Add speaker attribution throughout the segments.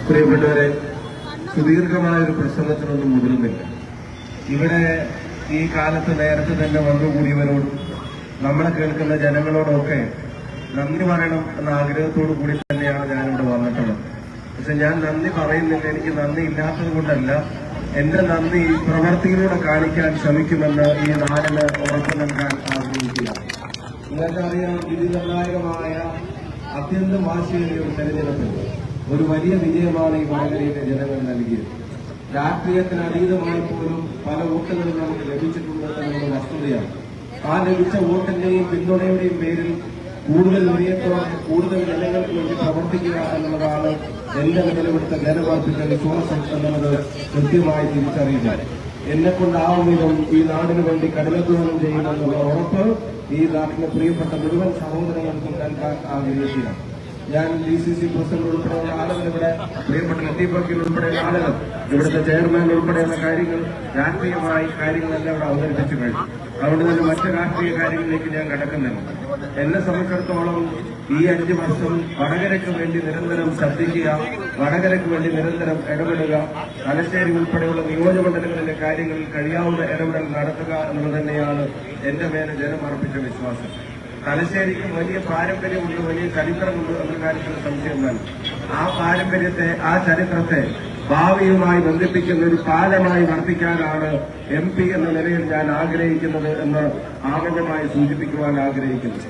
Speaker 1: പ്രിയപ്പെട്ടവരെ, സുദീർഘമായൊരു പ്രസംഗത്തിനൊന്നും മുതിരുന്നില്ല. ഇവിടെ ഈ കാലത്ത് നേരത്തെ തന്നെ വന്നുകൂടിയവരോടും നമ്മളെ കേൾക്കുന്ന ജനങ്ങളോടൊക്കെ നന്ദി പറയണം എന്ന ആഗ്രഹത്തോടു കൂടി തന്നെയാണ് ഞാനിവിടെ വന്നിട്ടുള്ളത്. പക്ഷെ ഞാൻ നന്ദി പറയുന്നില്ല, എനിക്ക് നന്ദി ഇല്ലാത്തത് കൊണ്ടല്ല. എന്റെ നന്ദി പ്രവർത്തിയിലൂടെ കാണിക്കാൻ ശ്രമിക്കുമെന്ന് ഈ നാടിന് ഉറപ്പ് നൽകാൻ ആഗ്രഹിക്കുക. നിങ്ങൾക്കറിയാം, വിധിനിർണായകമായ അത്യന്തം വാശിയേറിയ ഒരു തെരഞ്ഞെടുപ്പിൽ ഒരു വലിയ വിജയമാണ് ഈ വടകരയിലെ ജനങ്ങൾ നൽകിയത്. രാഷ്ട്രീയത്തിന് അതീതമായി പോലും പല വോട്ടുകളും നമുക്ക് ലഭിച്ചിട്ടുണ്ട് എന്നുള്ള വസ്തുതയാണ്. ആ ലഭിച്ച വോട്ടിന്റെയും പിന്തുണയുടെയും പേരിൽ കൂടുതൽ വിജയത്തോടെ കൂടുതൽ ജനങ്ങൾക്ക് വേണ്ടി പ്രവർത്തിക്കുക എന്നുള്ളതാണ് എന്റെ നിലവിടുത്തെ ജനവാർപ്പിച്ച വിശ്വാസം എന്നുള്ളത് കൃത്യമായി തിരിച്ചറിയുക. എന്നെക്കൊണ്ടാവും വിധം ഈ നാടിനു വേണ്ടി കഠിനാധ്വാനം ചെയ്യുമെന്നുള്ള ഉറപ്പ് ഈ നാട്ടിലെ പ്രിയപ്പെട്ട മുഴുവൻ സഹോദരങ്ങൾക്കും നൽകാൻ ആഗ്രഹിക്കുകയാണ്. ഞാൻ DCC പ്രസിഡന്റ് ഉൾപ്പെടെയുള്ള ആളുകൾ, ഇവിടെ പ്രിയപ്പെട്ട ലത്തീഫ് വക്കീൽ ഉൾപ്പെടെയുള്ള ആളുകൾ, ഇവിടുത്തെ ചെയർമാൻ ഉൾപ്പെടെയുള്ള കാര്യങ്ങൾ, രാഷ്ട്രീയമായി കാര്യങ്ങളെല്ലാം ഇവിടെ അവതരിപ്പിച്ചു കഴിഞ്ഞു. അതുകൊണ്ട് തന്നെ മറ്റ് രാഷ്ട്രീയ കാര്യങ്ങളിലേക്ക് ഞാൻ കടക്കുന്നില്ല. എന്നെ സംബന്ധിച്ചിടത്തോളം ഈ 5 വർഷം വടകരയ്ക്ക് വേണ്ടി നിരന്തരം ശ്രദ്ധിക്കുക, വടകരയ്ക്ക് വേണ്ടി നിരന്തരം ഇടപെടുക, തലശ്ശേരി ഉൾപ്പെടെയുള്ള നിയോജകമണ്ഡലങ്ങളിലെ കാര്യങ്ങളിൽ കഴിയാവുന്ന ഇടപെടൽ നടത്തുക എന്നുള്ളത് തന്നെയാണ് എന്റെ മേലെ ജനം അർപ്പിച്ച വിശ്വാസം. തലശ്ശേരിക്ക് വലിയ പാരമ്പര്യമുണ്ട്, വലിയ ചരിത്രമുണ്ട് എന്ന കാര്യത്തിൽ സംശയമില്ല. ആ പാരമ്പര്യത്തെ, ആ ചരിത്രത്തെ ഭാവിയുമായി ബന്ധിപ്പിക്കുന്ന ഒരു പാലമായി വർത്തിക്കാനാണ് MP എന്ന നിലയിൽ ഞാൻ ആഗ്രഹിക്കുന്നത് എന്ന് ആമുഖമായി സൂചിപ്പിക്കുവാൻ ആഗ്രഹിക്കുന്നു.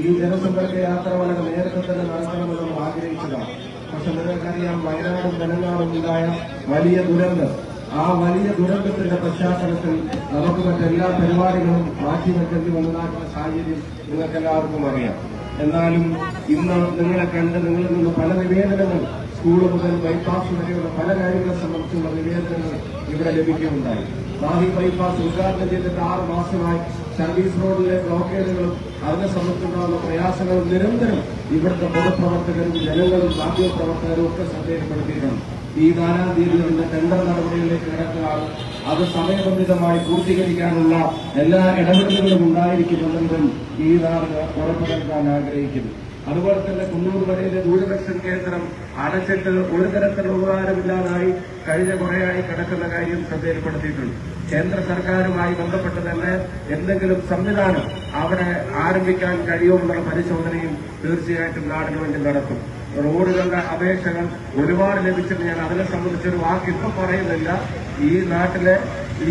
Speaker 1: ഈ ജനസമ്പർക്ക യാത്ര വളരെ നേരത്തെ തന്നെ നടത്തണമെന്ന് നമ്മൾ ആഗ്രഹിച്ചതാണ്. പക്ഷെ നിങ്ങൾക്കറിയാം, വയനാടും തെലങ്കാനയും ഉണ്ടായ വലിയ ദുരന്തം, ആ വലിയ ദുരന്തത്തിന്റെ പശ്ചാത്തലത്തിൽ നമുക്ക് മറ്റെല്ലാ പരിപാടികളും മാറ്റിവെക്കേണ്ടി വന്നതായിട്ടുള്ള സാഹചര്യം നിങ്ങൾക്കെല്ലാവർക്കും അറിയാം. എന്നാലും ഇന്ന് നിങ്ങളെ കണ്ട് നിങ്ങളിൽ നിന്ന് പല നിവേദനങ്ങൾ, സ്കൂൾ മുതൽ ബൈപ്പാസ് വരെയുള്ള പല കാര്യങ്ങളെ സംബന്ധിച്ചുള്ള നിവേദനങ്ങൾ ഇവിടെ ലഭിക്കുകയുണ്ടായി. മാഹി ബൈപ്പാസ് ഉദ്ഘാടനം ചെയ്തിട്ട് 6 മാസമായി സർവീസ് റോഡിലെ ബ്ലോക്കേഡുകളും അതിനെ സംബന്ധിച്ചുണ്ടാകുന്ന പ്രയാസങ്ങളും നിരന്തരം ഇവിടുത്തെ പൊതുപ്രവർത്തകരും ജനങ്ങളും മാധ്യമപ്രവർത്തകരും ഒക്കെ ശ്രദ്ധയിൽപ്പെടുത്തിയിട്ടുണ്ട്. ഈ 4-ാം തീയതികളുടെ ടെൻഡർ നടപടികളിലേക്ക് കിടക്കുകയാണ്. അത് സമയബന്ധിതമായി പൂർത്തീകരിക്കാനുള്ള എല്ലാ ഇടപെടലുകളും ഉണ്ടായിരിക്കുമെന്നും ഈ നാട് ഉറപ്പു നൽകാൻ ആഗ്രഹിക്കുന്നു. അതുപോലെ തന്നെ കുന്നൂർ വരയിലെ ദൂരദർശൻ കേന്ദ്രം അടച്ചിട്ട് ഒരു തരത്തിലുള്ള ഉപകാരമില്ലാതായി കഴിഞ്ഞ കുറേയായി കിടക്കുന്ന കാര്യം ശ്രദ്ധയിൽപ്പെടുത്തിയിട്ടുണ്ട്. കേന്ദ്ര സർക്കാരുമായി ബന്ധപ്പെട്ട് തന്നെ എന്തെങ്കിലും സംവിധാനം അവിടെ ആരംഭിക്കാൻ കഴിയുമെന്നുള്ള പരിശോധനയും തീർച്ചയായിട്ടും നാടിനു വേണ്ടി നടത്തും. റോഡുകളുടെ അപേക്ഷകൾ ഒരുപാട് ലഭിച്ചിട്ട് ഞാൻ അതിനെ സംബന്ധിച്ചൊരു വാക്ക് ഇപ്പൊ പറയുന്നില്ല. ഈ നാട്ടിലെ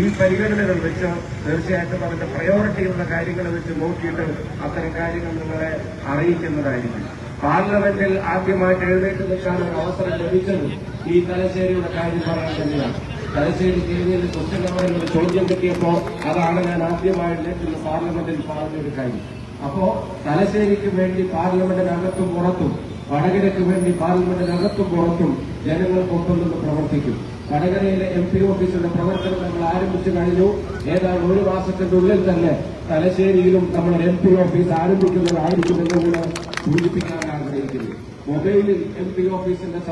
Speaker 1: ഈ പരിഗണനകൾ വെച്ച് തീർച്ചയായിട്ടും അതിന്റെ പ്രയോറിറ്റിയുള്ള കാര്യങ്ങൾ വെച്ച് നോക്കിയിട്ട് അത്തരം കാര്യങ്ങൾ നിങ്ങളെ അറിയിക്കുന്നതായിരിക്കും. പാർലമെന്റിൽ ആദ്യമായിട്ട് എഴുന്നേറ്റ് നിൽക്കാൻ ഒരു അവസരം ലഭിച്ചത് ഈ തലശ്ശേരിയുടെ കാര്യം പറയാൻ തന്നെയാണ്. തലശ്ശേരി ജില്ലയിൽ കൊച്ചുകമ്മലിൽ ചോദ്യം കിട്ടിയപ്പോൾ അതാണ് ഞാൻ ആദ്യമായി എഴുന്നേറ്റ് പാർലമെന്റിൽ പറഞ്ഞൊരു കാര്യം. അപ്പോ തലശ്ശേരിക്ക് വേണ്ടി പാർലമെന്റിനകത്തും പുറത്തും, വടകരയ്ക്ക് വേണ്ടി പാർലമെന്റിനകത്തും പുറത്തും ജനങ്ങൾക്കൊപ്പം നിന്ന് പ്രവർത്തിക്കും. വടകരയിലെ MP ഓഫീസിന്റെ പ്രവർത്തനം നമ്മൾ ആരംഭിച്ചു കഴിഞ്ഞു. ഏതാണ്ട് 1 മാസത്തിന്റെ ഉള്ളിൽ തന്നെ തലശ്ശേരിയിലും നമ്മൾ MP ഓഫീസ് ആരംഭിക്കുന്നതായിരിക്കുമെന്ന് കൂടെ സൂചിപ്പിക്കാൻ ആഗ്രഹിക്കുന്നു. മൊബൈലിൽ MP ഓഫീസിന്റെ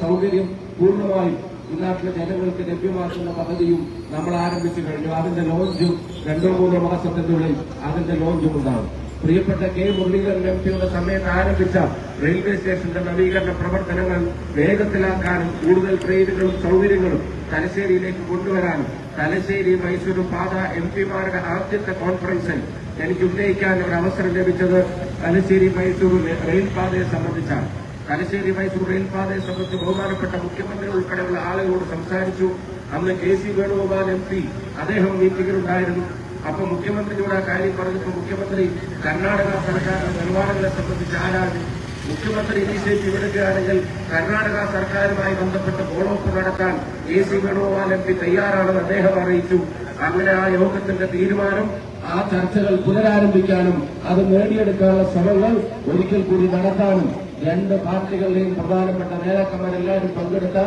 Speaker 1: സൗകര്യം പൂർണ്ണമായും ഈ നാട്ടിലെ ജനങ്ങൾക്ക് ലഭ്യമാക്കുന്ന പദ്ധതിയും നമ്മൾ ആരംഭിച്ചു കഴിഞ്ഞു. അതിന്റെ ലോഞ്ചും 2-3 മാസത്തിന്റെ ഉള്ളിൽ അതിന്റെ ലോഞ്ചും ഉണ്ടാകും. പ്രിയപ്പെട്ട K. മുരളീധരൻ MP-യുടെ സമയത്ത് ആരംഭിച്ച റെയിൽവേ സ്റ്റേഷന്റെ നവീകരണ പ്രവർത്തനങ്ങൾ വേഗത്തിലാക്കാനും കൂടുതൽ ട്രെയിനുകളും സൗകര്യങ്ങളും തലശ്ശേരിയിലേക്ക് കൊണ്ടുവരാനും തലശ്ശേരി മൈസൂർ പാത MP-മാരുടെ ആദ്യത്തെ കോൺഫറൻസിൽ എനിക്ക് ഉന്നയിക്കാൻ ഒരു അവസരം ലഭിച്ചത് തലശ്ശേരി മൈസൂർ റെയിൽപാതയെ സംബന്ധിച്ചാണ്. തലശ്ശേരി മൈസൂർ റെയിൽപാതയെ സംബന്ധിച്ച് ബഹുമാനപ്പെട്ട മുഖ്യമന്ത്രി ഉൾപ്പെടെയുള്ള ആളുകളോട് സംസാരിച്ചു. അന്ന് KC വേണുഗോപാൽ MP അദ്ദേഹം മീറ്റിംഗിലുണ്ടായിരുന്നു. അപ്പൊ മുഖ്യമന്ത്രിയോട് ആ കാര്യം പറഞ്ഞപ്പോൾ മുഖ്യമന്ത്രി കർണാടക സർക്കാരിന്റെ നിലപാടുകളെ സംബന്ധിച്ച് ആരാഞ്ഞു. മുഖ്യമന്ത്രി ഇനീഷ്യേറ്റീവ് എടുക്കുകയാണെങ്കിൽ കർണാടക സർക്കാരുമായി ബന്ധപ്പെട്ട് ഫോളോ അപ്പ് നടത്താൻ KC വേണുഗോപാൽ MP തയ്യാറാണെന്ന് അദ്ദേഹം അറിയിച്ചു. അങ്ങനെ ആ യോഗത്തിന്റെ തീരുമാനം ആ ചർച്ചകൾ പുനരാരംഭിക്കാനും അത് നേടിയെടുക്കാനുള്ള ശ്രമങ്ങൾ ഒരിക്കൽ കൂടി നടത്താനും 2 പാർട്ടികളുടെയും പ്രധാനപ്പെട്ട നേതാക്കന്മാരെല്ലാവരും പങ്കെടുത്ത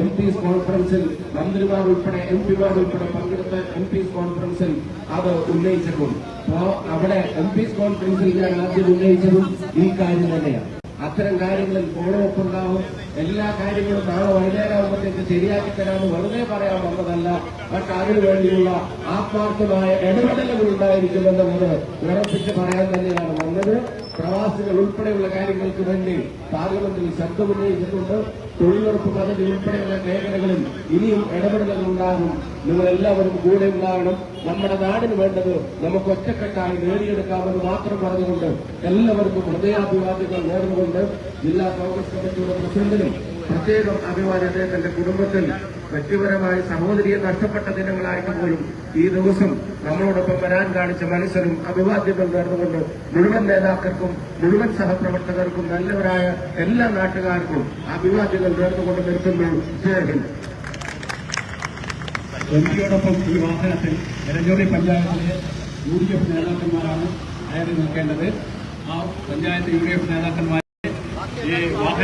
Speaker 1: MP's കോൺഫറൻസിൽ മന്ത്രിമാർ ഉൾപ്പെടെ MP-മാർ ഉൾപ്പെടെ പങ്കെടുത്ത MP's കോൺഫറൻസിൽ അത് ഉന്നയിച്ചിട്ടുണ്ട്. അപ്പോ അവിടെ MP's കോൺഫറൻസിൽ ഞാൻ ആദ്യം ഉന്നയിച്ചതും ഈ കാര്യം തന്നെയാണ്. അത്തരം കാര്യങ്ങളിൽ ഫോളോ അപ്പ് ഉണ്ടാവും. എല്ലാ കാര്യങ്ങളും നാളെ വൈകുന്നേരമാകുമ്പോഴത്തേക്ക് ശരിയാക്കി തരാമെന്ന് വെറുതെ പറയാൻ വന്നതല്ല. പക്ഷെ അതിനുവേണ്ടിയുള്ള ആത്മാർത്ഥമായ ഇടപെടലുകൾ ഉണ്ടായിരിക്കുമെന്നത് ഉറപ്പിച്ച് പറയാൻ തന്നെയാണ് വന്നത്. പ്രവാസികൾ ഉൾപ്പെടെയുള്ള കാര്യങ്ങൾക്ക് വേണ്ടി പാർലമെന്റിൽ ശബ്ദമുന്നയിച്ചിട്ടുണ്ട്. തൊഴിലുറപ്പ് പദ്ധതി ഉൾപ്പെടെയുള്ള മേഖലകളിൽ ഇനിയും ഇടപെടലുകൾ ഉണ്ടാകും. നിങ്ങളെല്ലാവരും കൂടെ ഉണ്ടാകണം. നമ്മുടെ നാടിന് വേണ്ടത് നമുക്ക് ഒറ്റക്കെട്ടായി നേടിയെടുക്കാമെന്ന് മാത്രം പറഞ്ഞുകൊണ്ട് എല്ലാവർക്കും ഹൃദയാഭിവാദ്യങ്ങൾ നേർന്നുകൊണ്ട് ജില്ലാ കോൺഗ്രസ് കമ്മിറ്റിയുടെ പ്രസിഡന്റിനും പ്രത്യേകം അഭിവാദ്യം. അദ്ദേഹത്തിന്റെ കുടുംബത്തിൽ വ്യക്തിപരമായി സഹോദരിയെ നഷ്ടപ്പെട്ട ദിനങ്ങളായിട്ട് പോലും ഈ ദിവസം നമ്മളോടൊപ്പം വരാൻ കാണിച്ച മനസ്സിനും അഭിവാദ്യങ്ങൾ നേർന്നുകൊണ്ട് മുഴുവൻ നേതാക്കൾക്കും മുഴുവൻ സഹപ്രവർത്തകർക്കും നല്ലവരായ എല്ലാ നാട്ടുകാർക്കും അഭിവാദ്യങ്ങൾ നേർന്നുകൊണ്ട് നിർത്തുന്നു. ജയ് ഹിന്ദ്.
Speaker 2: എംപിയോടൊപ്പം ഈ വാഹനത്തിൽ എരഞ്ഞോളി പഞ്ചായത്തിലെ UDF നേതാക്കന്മാരാണ് കയറി നിൽക്കേണ്ടത്. ആ പഞ്ചായത്ത് UDF നേതാക്കന്മാരെ ഈ വാഹനം